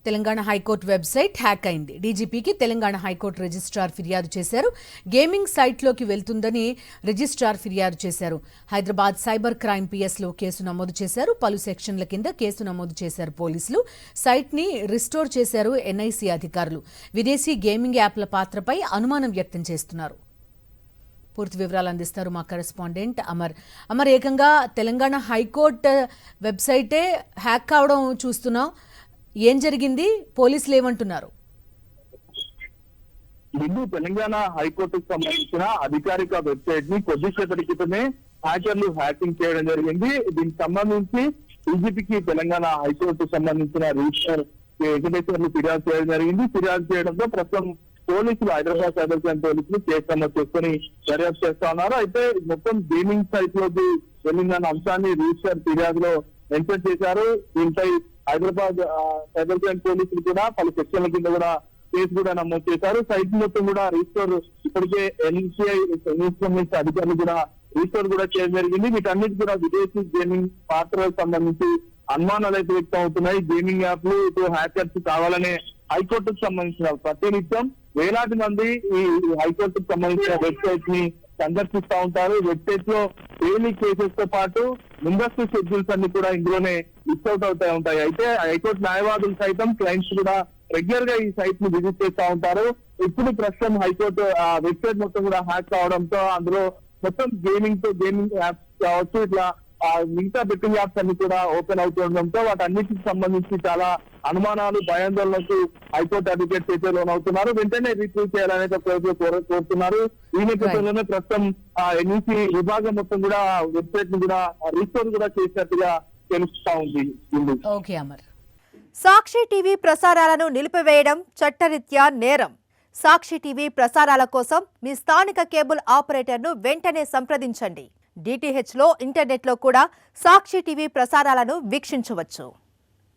Telangana high court website hack అయింది. డీజీపీకి Telangana high court registrar ఫిర్యాదు చేశారు. గేమింగ్ సైట్లోకి వెళ్తుందని రిజిస్ట్రార్ ఫిర్యాదు చేశారు. హైదరాబాద్ సైబర్ క్రైమ్ పిఎస్లో కేసు నమోదు చేశారు. పలు సెక్షన్ల కింద కేసు నమోదు చేశారు పోలీసులు. సైట్ని రిస్టోర్ చేశారు ఎన్ఐసి అధికారులు. విదేశీ గేమింగ్ యాప్ల పాత్రపై అనుమానం వ్యక్తం చేస్తున్నారు. పూర్తి వివరాలు అందిస్తారు మా కరెస్పాండెంట్ అమర్. ఏకంగా తెలంగాణ హైకోర్టు వెబ్సైటే హ్యాక్ కావడం చూస్తున్నాం. ఏం జరిగింది? పోలీసులు ఏమంటున్నారు? ముందు తెలంగాణ హైకోర్టుకు సంబంధించిన అధికారిక వెబ్సైట్ ని కొద్దిసేపటి క్రితమే హ్యాకర్లు హ్యాకింగ్ చేయడం జరిగింది. దీనికి సంబంధించి డీజీపీకి తెలంగాణ హైకోర్టుకు సంబంధించిన రిజిస్టర్ వెంకటేశ్వర్లు ఫిర్యాదు చేయడం జరిగింది. ఫిర్యాదు చేయడంతో ప్రస్తుతం పోలీసులు హైదరాబాద్ సైబర్ క్రైమ్ పోలీసులు కేసు నమోదు చేసుకుని దర్యాప్తు చేస్తా ఉన్నారు. అయితే మొత్తం గేమింగ్ సైట్ లోకి వెళ్ళిన అంశాన్ని రిజిస్టర్ ఫిర్యాదులో మెన్షన్ చేశారు. దీనిపై హైదరాబాద్ సైబర్ క్రైమ్ పోలీసులు కూడా పలు సెక్షన్ల కింద కూడా కేసు కూడా నమోదు చేశారు. సైట్ మొత్తం కూడా రిజిస్టర్ ఇప్పటికే ఎన్సిఐ సంబంధించిన అధికారులు కూడా రిజిస్టర్ కూడా చేయడం జరిగింది. వీటన్నిటి కూడా విదేశీ గేమింగ్ పాత్రలకు సంబంధించి అనుమానాలు అయితే వ్యక్తం అవుతున్నాయి. గేమింగ్ యాప్లు హ్యాకర్స్ కావాలనే హైకోర్టుకు సంబంధించిన ప్రతినిత్యం వేలాది మంది ఈ హైకోర్టుకు సంబంధించిన వెబ్సైట్ ని సందర్శిస్తూ ఉంటారు. వెబ్సైట్ లో డైలీ కేసెస్ తో పాటు ముందస్తు షెడ్యూల్స్ అన్ని కూడా ఇందులోనే లిస్ట్ అవుట్ అవుతా ఉంటాయి. అయితే హైకోర్టు న్యాయవాదులు సైతం క్లయింట్స్ కూడా రెగ్యులర్ గా ఈ సైట్ ని విజిట్ చేస్తూ ఉంటారు. ఇప్పుడు ప్రస్తుతం హైకోర్టు వెబ్సైట్ మొత్తం కూడా హ్యాక్ కావడంతో అందులో మొత్తం గేమింగ్ యాప్స్ కావచ్చు, ఇట్లా మిగతా బెట్టింగ్ యాప్స్ అన్ని కూడా ఓపెన్ అవుతుండడంతో వాటన్నిటికి సంబంధించి చాలా అనుమానాలు, భయాందోళనకు హైకోర్టు అడ్వకేట్ అయితే లోనవుతున్నారు. వెంటనే రిట్రీవ్ చేయాలనే కోరుతున్నారు. ఈ నేపథ్యంలోనే ప్రస్తుతం ఎన్ఈసి విభాగం మొత్తం కూడా వెబ్సైట్ ని కూడా రిస్టోర్ కూడా చేసినట్టుగా తెలుస్తా ఉంది. ఓకే అమర్. సాక్షి టీవీ ప్రసారాలను నిలిపివేయడం చట్టరీత్యా నేరం. సాక్షి టీవీ ప్రసారాల కోసం మీ స్థానిక కేబుల్ ఆపరేటర్ను వెంటనే సంప్రదించండి. డిటిహెచ్లో, ఇంటర్నెట్లో కూడా సాక్షి టీవీ ప్రసారాలను వీక్షించవచ్చు.